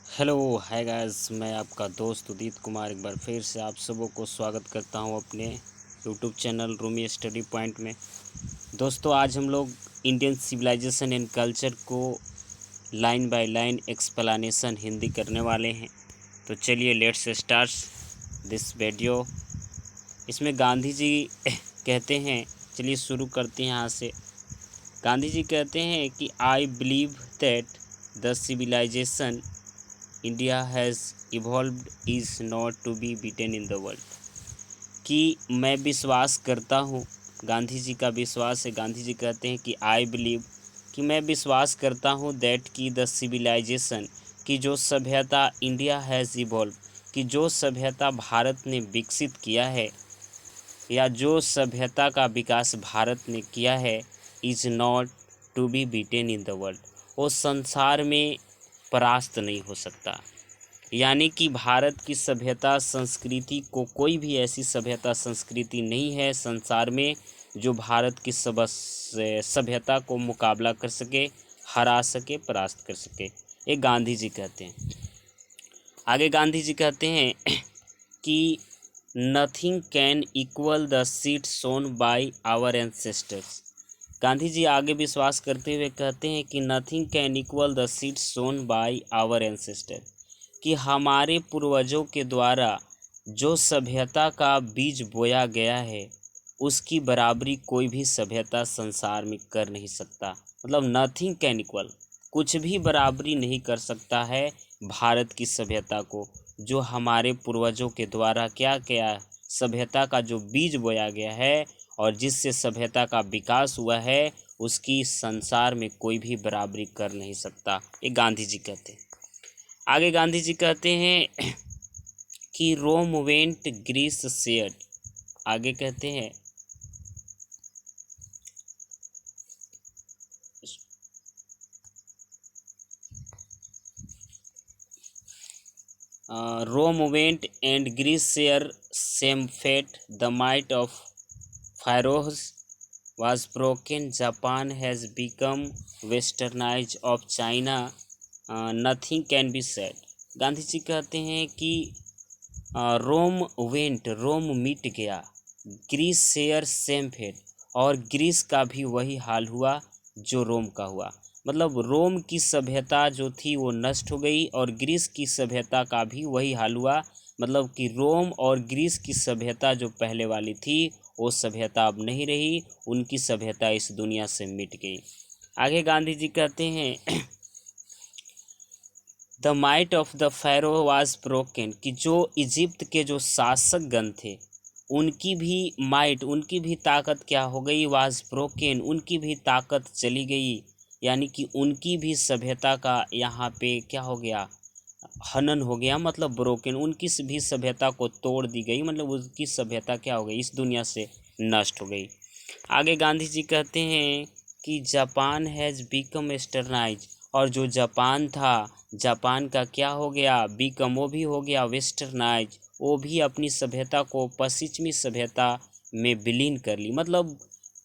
Hello hi guys, मैं आपका दोस्त उदित कुमार एक बार फिर से आप सबों को स्वागत करता हूं अपने YouTube channel Rumi study point में। दोस्तों, आज हम लोग इंडियन सिविलाइजेशन एंड कल्चर को line by line explanation Hindi करने वाले हैं। तो चलिए लेट्स स्टार्ट दिस वीडियो। इसमें गांधी जी कहते हैं, चलिए शुरू करते हैं यहाँ से। गांधी जी कहते हैं कि I believe that the civilisation India has evolved is not to be beaten in the world. कि मैं विश्वास करता हूँ, गांधी जी का विश्वास है। गांधी जी कहते हैं कि आई बिलीव, कि मैं विश्वास करता हूँ दैट की द सिविलाइजेशन, कि जो सभ्यता इंडिया हैज़ इवॉल्व, कि जो सभ्यता भारत ने विकसित किया है या जो सभ्यता का विकास भारत ने किया है, is not to be beaten in the world, वो संसार में परास्त नहीं हो सकता। यानी कि भारत की सभ्यता संस्कृति को, कोई भी ऐसी सभ्यता संस्कृति नहीं है संसार में जो भारत की सभ्यता को मुकाबला कर सके, हरा सके, परास्त कर सके। ये गांधी जी कहते हैं। आगे गांधी जी कहते हैं कि nothing can equal the seed sown by our ancestors. Gandhi ji आगे विश्वास करते हुए कहते हैं कि nothing can equal the seed sown by our ancestor, कि हमारे पूर्वजों के द्वारा जो सभ्यता का बीज बोया गया है उसकी बराबरी कोई भी सभ्यता संसार में कर नहीं सकता। मतलब नथिंग कैन इक्वल, कुछ भी बराबरी नहीं कर सकता है भारत की सभ्यता को, जो हमारे पूर्वजों के द्वारा क्या क्या सभ्यता का जो बीज बोया गया है और जिससे सभ्यता का विकास हुआ है, उसकी संसार में कोई भी बराबरी कर नहीं सकता। ये गांधी जी कहते हैं। आगे गांधी जी कहते हैं कि रोम वेंट ग्रीस शेयर्ड। आगे कहते हैं Rome went and Greece share same fate, the might of Pharaohs was broken, Japan has become westernized of China, nothing can be said। Gandhi ji कहते हैं कि रोम वेंट, रोम मिट गया, ग्रीस शेयर सेम फेट, और Greece का भी वही हाल हुआ जो रोम का हुआ। मतलब रोम की सभ्यता जो थी वो नष्ट हो गई और ग्रीस की सभ्यता का भी वही हाल हुआ। मतलब कि रोम और ग्रीस की सभ्यता जो पहले वाली थी वो सभ्यता अब नहीं रही, उनकी सभ्यता इस दुनिया से मिट गई। आगे गांधी जी कहते हैं the might of the pharaoh was broken, कि जो इजिप्ट के जो शासकगण थे उनकी भी माइट, उनकी भी ताकत क्या हो गई, वाज ब्रोकन, उनकी भी ताकत चली गई। यानी कि उनकी भी सभ्यता का यहाँ पे क्या हो गया, हनन हो गया। मतलब ब्रोकन, उनकी भी सभ्यता को तोड़ दी गई। मतलब उनकी सभ्यता क्या हो गई, इस दुनिया से नष्ट हो गई। आगे गांधी जी कहते हैं कि जापान हैज़ बिकम वेस्टर्नाइज, और जो जापान था, जापान का क्या हो गया, बिकम, वो भी हो गया वेस्टर्नाइज, वो भी अपनी सभ्यता को पश्चिमी सभ्यता में विलीन कर ली। मतलब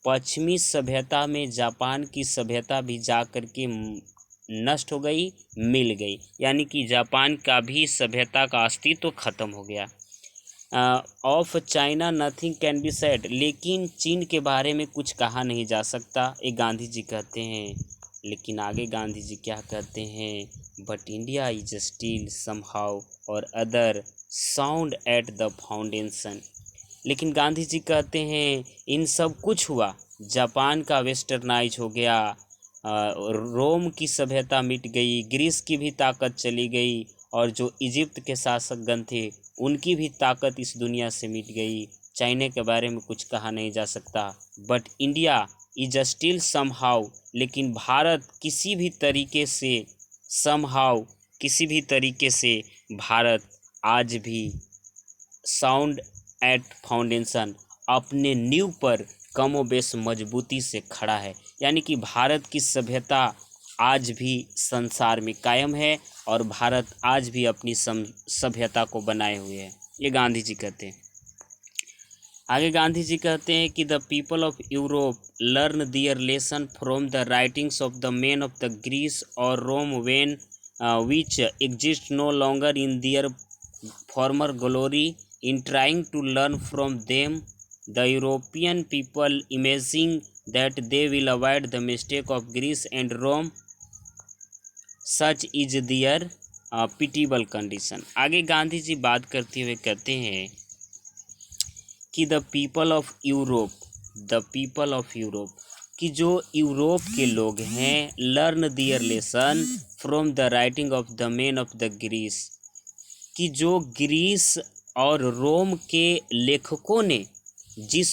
पश्चिमी सभ्यता में जापान की सभ्यता भी जा कर के नष्ट हो गई, मिल गई। यानी कि जापान का भी सभ्यता का अस्तित्व खत्म हो गया। Of China nothing can be said, लेकिन चीन के बारे में कुछ कहा नहीं जा सकता, ये गांधी जी कहते हैं। लेकिन आगे गांधी जी क्या कहते हैं, but India is still somehow or other sound at the foundation. लेकिन गांधी जी कहते हैं इन सब कुछ हुआ, जापान का वेस्टर्नाइज हो गया, रोम की सभ्यता मिट गई, ग्रीस की भी ताकत चली गई, और जो इजिप्ट के शासकगण थे उनकी भी ताकत इस दुनिया से मिट गई। चाइना के बारे में कुछ कहा नहीं जा सकता। But India is still somehow, लेकिन भारत किसी भी तरीके से, समहाउ किसी भी तरीके से, भारत आज भी साउंड एट फाउंडेशन, अपने नींव पर कमोबेश मजबूती से खड़ा है। यानी कि भारत की सभ्यता आज भी संसार में कायम है और भारत आज भी अपनी सभ्यता को बनाए हुए है। ये गांधी जी कहते हैं। आगे गांधी जी कहते हैं कि the people of Europe learn their lesson from the writings of the men of the Greece और Rome when which exist no longer in their former glory. In trying to learn from them, the European people imagining that they will avoid the mistake of Greece and Rome, such is their pitiable condition. आगे गांधी जी बात करते हुए कहते हैं कि the people of Europe कि जो Europe के लोग हैं learn their lesson from the writing of the men of the Greece, कि जो ग्रीस और रोम के लेखकों ने जिस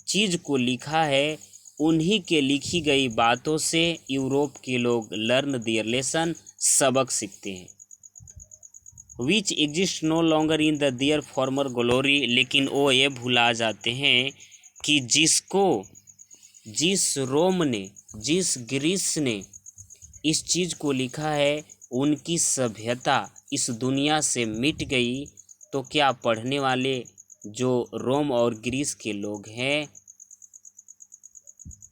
चीज़ को लिखा है उन्हीं के लिखी गई बातों से यूरोप के लोग लर्न दियर लेसन सबक सीखते हैं। Which exist no longer in the their former glory, लेकिन वो ये भुला जाते हैं कि जिस रोम ने, जिस ग्रीस ने इस चीज़ को लिखा है उनकी सभ्यता इस दुनिया से मिट गई, तो क्या पढ़ने वाले जो रोम और ग्रीस के लोग हैं,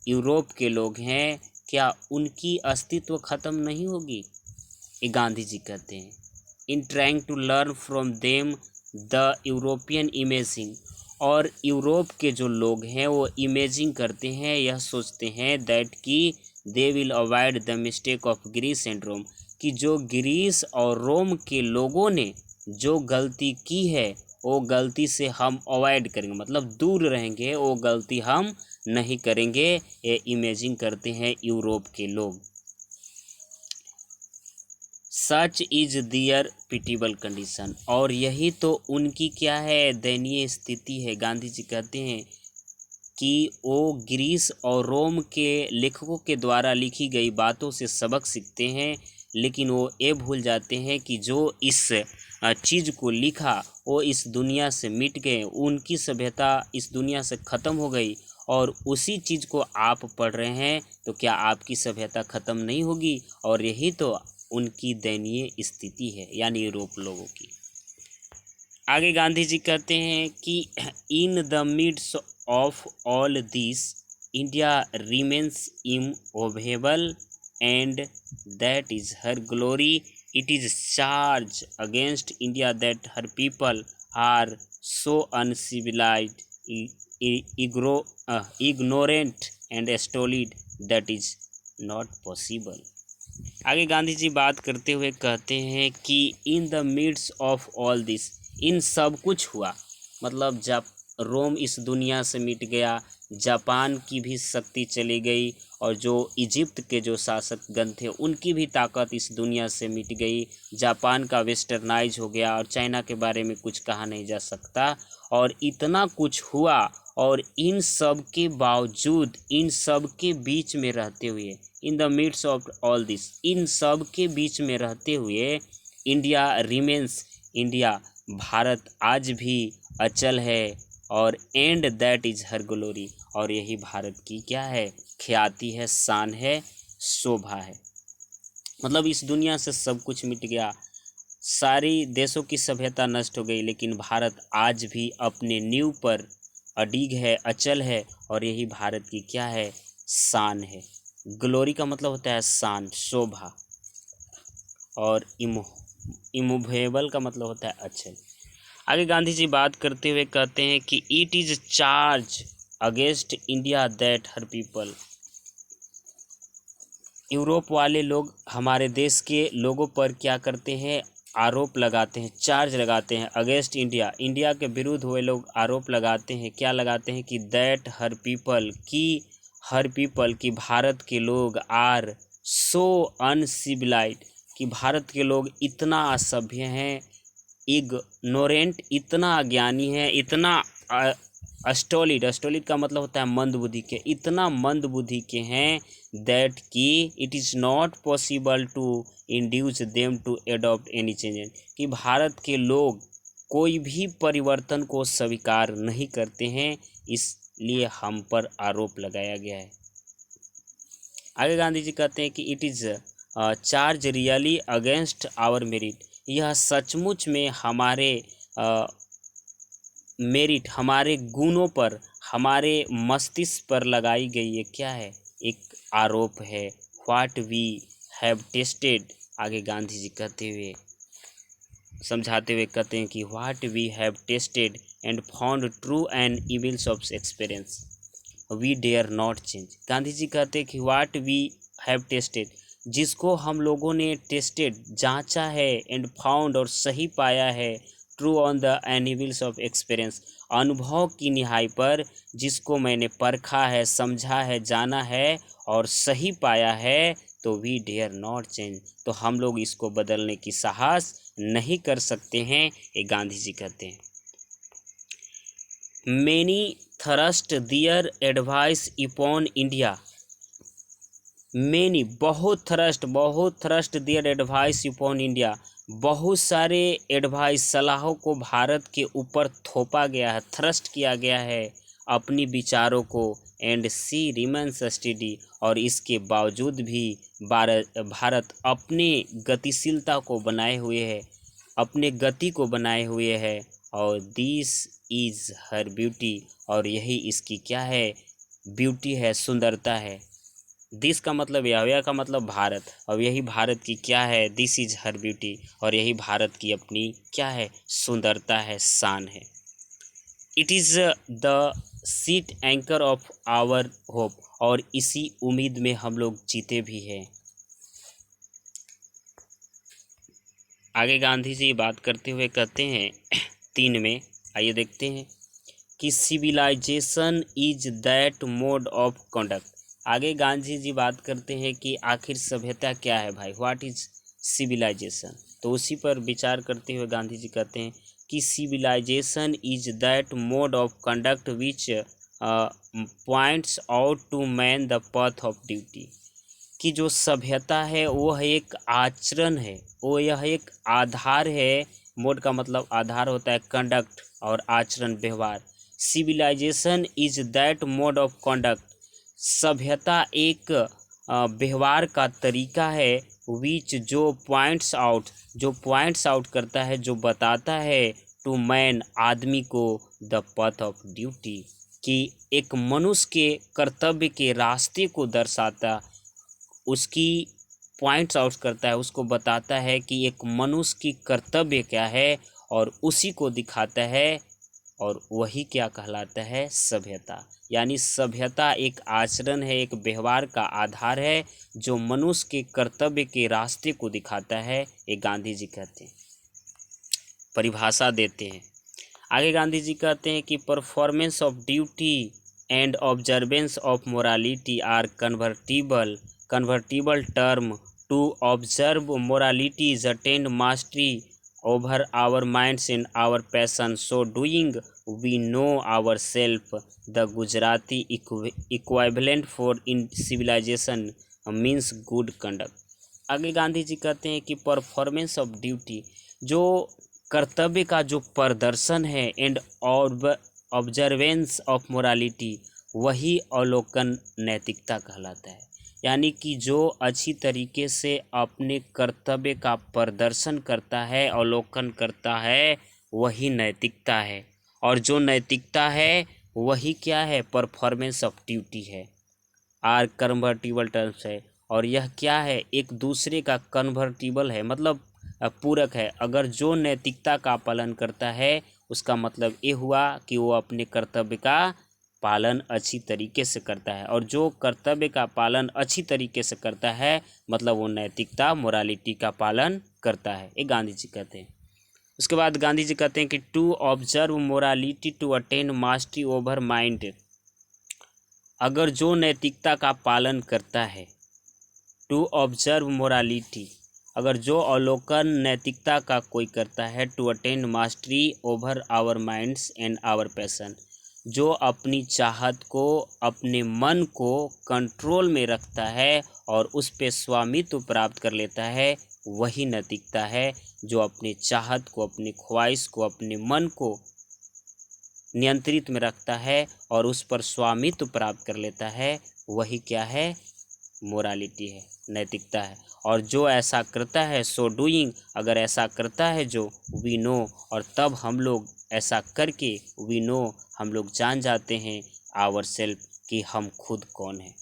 यूरोप के लोग हैं, क्या उनकी अस्तित्व खत्म नहीं होगी? ये गांधी जी कहते हैं। In trying to learn from them the European imaging, और यूरोप के जो लोग हैं वो इमेजिंग करते हैं, यह सोचते हैं दैट कि they will avoid the mistake of Greece and Rome, कि जो ग्रीस और रोम के लोगों ने जो गलती की है वो गलती से हम अवॉइड करेंगे, मतलब दूर रहेंगे, वो गलती हम नहीं करेंगे। ये इमेजिंग करते हैं यूरोप के लोग। सच इज दियर पिटिबल कंडीशन, और यही तो उनकी क्या है, दयनीय स्थिति है। गांधी जी कहते हैं कि वो ग्रीस और रोम के लेखकों के द्वारा लिखी गई बातों से सबक सीखते हैं, लेकिन वो ये भूल जाते हैं कि जो इस चीज़ को लिखा वो इस दुनिया से मिट गए, उनकी सभ्यता इस दुनिया से ख़त्म हो गई, और उसी चीज़ को आप पढ़ रहे हैं, तो क्या आपकी सभ्यता ख़त्म नहीं होगी? और यही तो उनकी दयनीय स्थिति है, यानी यूरोप लोगों की। आगे गांधी जी कहते हैं कि in the midst of all this India remains immovable and that is her glory. It is charge against India that her people are so uncivilised, ignorant and stolid that is not possible। आगे गांधी जी बात करते हुए कहते हैं कि in the midst of all this, इन सब कुछ हुआ, मतलब जब रोम इस दुनिया से मिट गया, जापान की भी शक्ति चली गई, और जो इजिप्ट के जो शासकगण थे उनकी भी ताकत इस दुनिया से मिट गई, जापान का वेस्टर्नाइज हो गया, और चाइना के बारे में कुछ कहा नहीं जा सकता, और इतना कुछ हुआ, और इन सब के बावजूद, इन सब के बीच में रहते हुए, in the midst of all this, इन सब के बीच में रहते हुए इंडिया रिमेन्स, इंडिया भारत आज भी अचल है, और and that is her glory, और यही भारत की क्या है, ख्याति है, शान है, शोभा है। मतलब इस दुनिया से सब कुछ मिट गया, सारी देशों की सभ्यता नष्ट हो गई, लेकिन भारत आज भी अपने नींव पर अडिग है, अचल है, और यही भारत की क्या है, शान है। ग्लोरी का मतलब होता है शान, शोभा, और इमूवेबल का मतलब होता है अचल। आगे गांधी जी बात करते हुए कहते हैं कि it is charge against India that her people, Europe वाले लोग हमारे देश के लोगों पर क्या करते हैं, आरोप लगाते हैं, चार्ज लगाते हैं अगेंस्ट इंडिया, इंडिया के विरुद्ध हुए लोग आरोप लगाते हैं, क्या लगाते हैं कि दैट हर पीपल, की हर पीपल, की भारत के लोग आर सो अनसिविलाइज्ड, कि भारत के लोग इतना असभ्य हैं, इग्नोरेंट, इतना अज्ञानी है, इतना अस्टोलिड का मतलब होता है मंद बुद्धि के, इतना मंद बुद्धि के हैं, दैट कि it is not possible to induce them to adopt any change, कि भारत के लोग कोई भी परिवर्तन को स्वीकार नहीं करते हैं, इसलिए हम पर आरोप लगाया गया है। आगे गांधी जी कहते हैं कि it is charge really against our merit, यह सचमुच में हमारे मेरिट, हमारे गुणों पर, हमारे मस्तिष्क पर लगाई गई ये क्या है, एक आरोप है। व्हाट वी हैव टेस्टेड आगे गांधी जी कहते हुए समझाते हुए कहते हैं कि what we have tested and found true and anvils of experience we dare not change. Gandhi ji कहते हैं कि व्हाट वी हैव टेस्टेड, जिसको हम लोगों ने टेस्टेड जांचा है, एंड फाउंड और सही पाया है, true on the anvils of experience अनुभव की निहाई पर जिसको मैंने परखा है, समझा है, जाना है और सही पाया है, तो वी डेयर नॉट चेंज, तो हम लोग इसको बदलने की साहस नहीं कर सकते हैं। ये गांधी जी कहते हैं। मैनी थ्रस्ट दियर एडवाइस अपॉन इंडिया, मैनी बहुत थ्रस्ट दियर एडवाइस अपॉन इंडिया, बहुत सारे एडवाइस सलाहों को भारत के ऊपर थोपा गया है, थ्रस्ट किया गया है अपनी विचारों को। एंड सी रिमेंस स्टडी, और इसके बावजूद भी भारत अपने गतिशीलता को बनाए हुए है, अपने गति को बनाए हुए है। और दिस इज़ हर ब्यूटी, और यही इसकी क्या है, ब्यूटी है, सुंदरता है। दिस का मतलब यह का मतलब भारत, और यही भारत की क्या है, दिस इज हर ब्यूटी, और यही भारत की अपनी क्या है, सुंदरता है, शान है। It is the sheet anchor of our hope, और इसी उम्मीद में हम लोग जीते भी हैं। आगे गांधी जी बात करते हुए कहते हैं 3 में, आइए देखते हैं कि civilisation is that mode of conduct. आगे गांधी जी बात करते हैं कि आखिर सभ्यता क्या है भाई, व्हाट इज सिविलाइजेशन। तो उसी पर विचार करते हुए गांधी जी कहते हैं कि civilisation is that mode of conduct which points out to man the path of duty, कि जो सभ्यता है वो एक आचरण है, वो यह एक आधार है। मोड का मतलब आधार होता है, कंडक्ट और आचरण, व्यवहार। Civilisation is that mode of conduct, सभ्यता एक व्यवहार का तरीका है, विच जो पॉइंट्स आउट करता है, जो बताता है, टू मैन आदमी को, द पाथ ऑफ ड्यूटी, कि एक मनुष्य के कर्तव्य के रास्ते को दर्शाता, उसकी पॉइंट्स आउट करता है, उसको बताता है कि एक मनुष्य की कर्तव्य क्या है, और उसी को दिखाता है, और वही क्या कहलाता है, सभ्यता। यानी सभ्यता एक आचरण है, एक व्यवहार का आधार है, जो मनुष्य के कर्तव्य के रास्ते को दिखाता है। ये गांधी जी कहते हैं, परिभाषा देते हैं। आगे गांधी जी कहते हैं कि performance of duty and observance of morality are convertible term to observe morality is attain mastery over our minds and our passion, so doing we know ourself। the Gujarati equivalent for in civilization means good conduct। आगे गांधी जी कहते हैं कि performance of duty, जो कर्तव्य का जो प्रदर्शन है, एंड ऑब्जर्वेंस ऑफ मोरालिटी, वही अवलोकन नैतिकता कहलाता है। यानी कि जो अच्छी तरीके से अपने कर्तव्य का प्रदर्शन करता है, अवलोकन करता है, वही नैतिकता है। और जो नैतिकता है वही क्या है, परफॉर्मेंस ऑफ ड्यूटी है। आर कन्वर्टिबल टर्म्स है, और यह क्या है, एक दूसरे का कन्वर्टिबल है, मतलब पूरक है। अगर जो नैतिकता का पालन करता है, उसका मतलब ये हुआ कि वो अपने कर्तव्य का पालन अच्छी तरीके से करता है, और जो कर्तव्य का पालन अच्छी तरीके से करता है, मतलब वो नैतिकता, मोरालिटी का पालन करता है। ये गांधी जी कहते हैं। उसके बाद गांधी जी कहते हैं कि to observe morality to attain mastery over mind, अगर जो नैतिकता का पालन करता है, टू ऑब्जर्व मोरालिटी, अगर जो अवलोकन नैतिकता का कोई करता है, to attain mastery over our minds and our passion, जो अपनी चाहत को, अपने मन को कंट्रोल में रखता है और उस पे स्वामित्व प्राप्त कर लेता है, वही नैतिकता है। जो अपनी चाहत को, अपनी ख्वाहिश को, अपने मन को नियंत्रित में रखता है और उस पर स्वामित्व प्राप्त कर लेता है, वही क्या है, मोरालिटी है, नैतिकता है। और जो ऐसा करता है, सो डूइंग, अगर ऐसा करता है जो, वी नो, और तब हम लोग ऐसा करके, वी नो, हम लोग जान जाते हैं, आवर सेल्फ, कि हम खुद कौन हैं।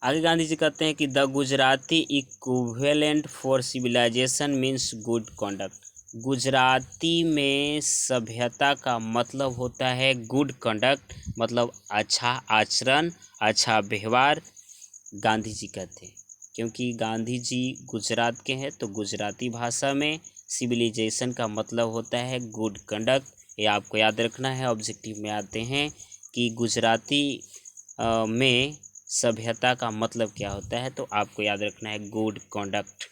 आगे गांधी जी कहते हैं कि the Gujarati equivalent for civilisation means good conduct. Gujarati में सभ्यता का मतलब होता है गुड कंडक्ट, मतलब अच्छा आचरण, अच्छा व्यवहार। गांधी जी कहते हैं, क्योंकि गांधी जी गुजरात के हैं तो गुजराती भाषा में सिविलाइजेशन का मतलब होता है गुड कंडक्ट। ये आपको याद रखना है। ऑब्जेक्टिव में आते हैं कि गुजराती में सभ्यता का मतलब क्या होता है, तो आपको याद रखना है गुड कंडक्ट।